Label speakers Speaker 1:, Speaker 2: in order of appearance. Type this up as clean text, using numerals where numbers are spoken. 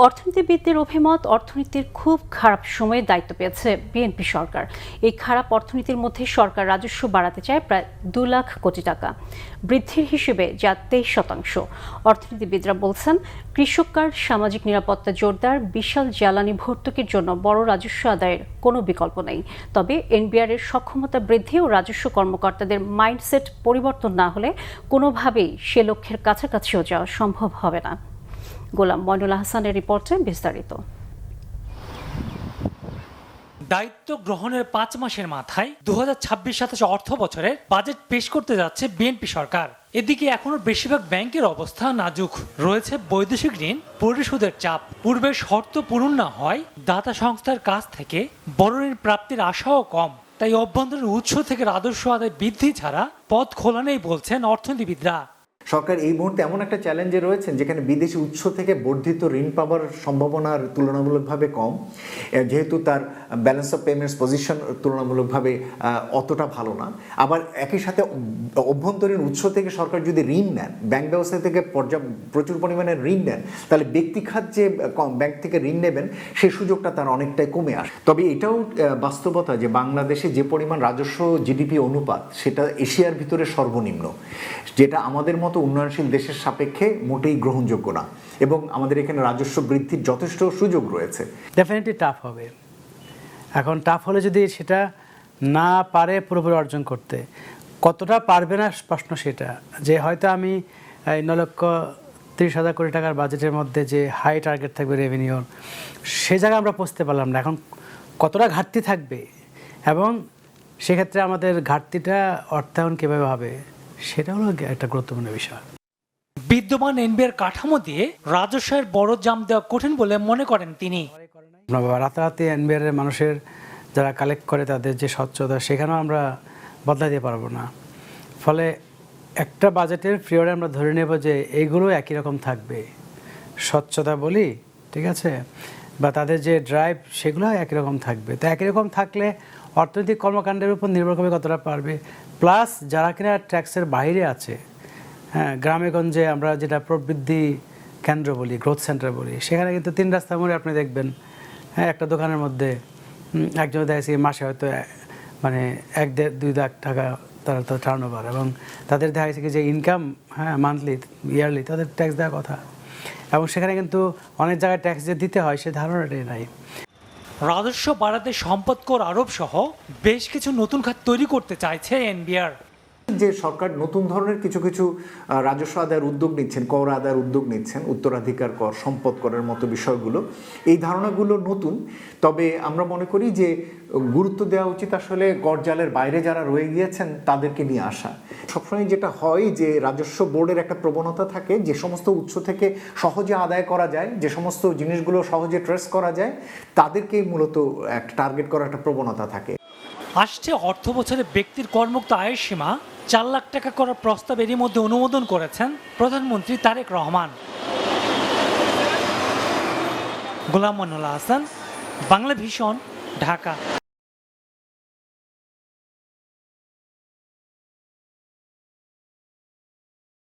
Speaker 1: অর্থনীতিবিদদের অভিমত, অর্থনীতির খুব খারাপ সময়ে দায়িত্ব পেয়েছে বিএনপি সরকার। এই খারাপ অর্থনীতির মধ্যে সরকার রাজস্ব বাড়াতে চায় প্রায় 2 লাখ কোটি টাকা, বৃদ্ধির হিসেবে যা 23%। অর্থনীতিবিদরা বলছেন, কৃষক কার্ড, সামাজিক নিরাপত্তা জোরদার, বিশাল জ্বালানি ভর্তুকির জন্য বড় রাজস্ব আদায়ের কোনো বিকল্প নেই। তবে এনবিআর এর সক্ষমতা বৃদ্ধি ও রাজস্ব কর্মকর্তাদের মাইন্ডসেট পরিবর্তন না হলে কোনোভাবেই সে লক্ষ্যের কাছাকাছিও যাওয়া সম্ভব হবে না। গোলাম মইনুল হাসানের রিপোর্টে বিস্তারিত।
Speaker 2: দায়িত্ব গ্রহণের 5 মাসের মাথায় 2026-27 অর্থ বছরের বাজেট পেশ করতে যাচ্ছে বিএনপি সরকার। এদিকে এখনো বেশিরভাগ ব্যাংকের অবস্থা নাজুক, রয়েছে বৈদেশিক ঋণ পরিশোধের চাপ, পূর্বের শর্ত পূরণ না হয় দাতা সংস্থার কাছ থেকে বড় ঋণ প্রাপ্তির আশাও কম। তাই অভ্যন্তরীণ উৎস থেকে রাজস্ব আদায় বৃদ্ধি ছাড়া পথ খোলা নেই বলছেন অর্থনীতিবিদরা।
Speaker 3: সরকার এই মুহূর্তে এমন একটা চ্যালেঞ্জে রয়েছেন যেখানে বিদেশি উৎস থেকে বর্ধিত ঋণ পাওয়ার সম্ভাবনার তুলনামূলকভাবে কম, যেহেতু তার ব্যালেন্স অফ পেমেন্টস পজিশন তুলনামূলকভাবে অতটা ভালো না। আবার একই সাথে অভ্যন্তরীণ উৎস থেকে সরকার যদি ঋণ নেন, ব্যাংক ব্যবস্থা থেকে প্রচুর পরিমাণে ঋণ নেন, তাহলে ব্যক্তি খাত যে ব্যাংক থেকে ঋণ নেবেন সেই সুযোগটা তার অনেকটাই কমে আসে। তবে এটাও বাস্তবতা যে বাংলাদেশে যে পরিমাণ রাজস্ব জিডিপি অনুপাত, সেটা এশিয়ার ভিতরে সর্বনিম্ন, যেটা আমাদের মতো উন্নয়নশীল দেশের সাপেক্ষে মোটেই গ্রহণযোগ্য না, এবং আমাদের এখানে রাজস্ব বৃদ্ধির যথেষ্ট সুযোগ রয়েছে।
Speaker 4: ডেফিনেটলি টাফ হবে। এখন টাফ হলে যদি সেটা না পারে পুরোপুরি অর্জন করতে, কতটা পারবে না প্রশ্ন সেটা, যে হয়তো আমি 9,30,000 কোটি টাকার বাজেটের মধ্যে যে হাই টার্গেট থাকবে রেভিনিউর, সে জায়গায় আমরা পৌঁছতে পারলাম না। এখন কতটা ঘাটতি থাকবে এবং সেক্ষেত্রে আমাদের ঘাটতিটা অর্থায়ন কীভাবে হবে, সেটা হলো একটা গুরুত্বপূর্ণ বিষয়।
Speaker 2: বিদ্যমান এনবিআর কাঠামো দিয়ে রাজস্বের বড় জাম দেওয়া কঠিন বলে মনে করেন তিনি।
Speaker 4: রাতারাতি এনবিআর এর মানুষের যারা কালেক্ট করে তাদের যে স্বচ্ছতা, সেখানেও আমরা বদলাতে পারবো না। ফলে একটা বাজেটের পিরিয়ডে আমরা ধরে নেব যে এইগুলো একই রকম থাকবে, স্বচ্ছতা বলি, ঠিক আছে, বা তাদের যে ড্রাইভ সেগুলো একই রকম থাকবে। তো একই রকম থাকলে অর্থনৈতিক কর্মকাণ্ডের উপর নির্ভর করবে কতটা পারবে। প্লাস যারা কিনা ট্যাক্সের বাইরে আছে, হ্যাঁ, গ্রামে গঞ্জে আমরা যেটা প্রবৃদ্ধি কেন্দ্র বলি, গ্রোথ সেন্টার বলি, সেখানে কিন্তু 3 রাস্তা মোড়ে আপনি দেখবেন, হ্যাঁ, একটা দোকানের মধ্যে একজন দেখা যাচ্ছে মাসে হয়তো মানে 1-2 লাখ টাকা তারা তো টার্নওভার, এবং তাদের দেখা যাচ্ছে কি যে ইনকাম, হ্যাঁ, মান্থলি ইয়ারলি তাদের ট্যাক্স দেওয়ার কথা, এবং সেখানে কিন্তু অনেক জায়গায় ট্যাক্স যে দিতে হয় সে ধারণাটাই নাই।
Speaker 2: রাজস্ব বাড়াতে সম্পদ কর আরোপ সহ বেশ কিছু নতুন খাত তৈরি করতে চাইছে এনবিআর।
Speaker 3: যে সরকার নতুন ধরনের কিছু কিছু রাজস্ব আদায়ের উদ্যোগ নিচ্ছেন, কর আদায়ের উদ্যোগ নিচ্ছেন, উত্তরাধিকার কর, সম্পদ করের মতো বিষয়গুলো, এই ধারণাগুলো নতুন। তবে আমরা মনে করি যে গুরুত্ব দেওয়া উচিত আসলে গড়জালের বাইরে যারা রয়ে গিয়েছেন তাদেরকে নিয়ে আসা। সবসময় যেটা হয় যে রাজস্ব বোর্ডের একটা প্রবণতা থাকে যে সমস্ত উৎস থেকে সহজে আদায় করা যায়, যে সমস্ত জিনিসগুলো সহজে ট্রেস করা যায়, তাদেরকেই মূলত একটা টার্গেট করার একটা প্রবণতা থাকে।
Speaker 2: আসছে অর্থ বছরে ব্যক্তির করমুক্ত আয়ের সীমা 4 লাখ টাকা করার প্রস্তাব এরই মধ্যে অনুমোদন করেছেন প্রধানমন্ত্রী তারেক রহমান। গোলাম মইনুল হাসান, বাংলা ভিশন, ঢাকা।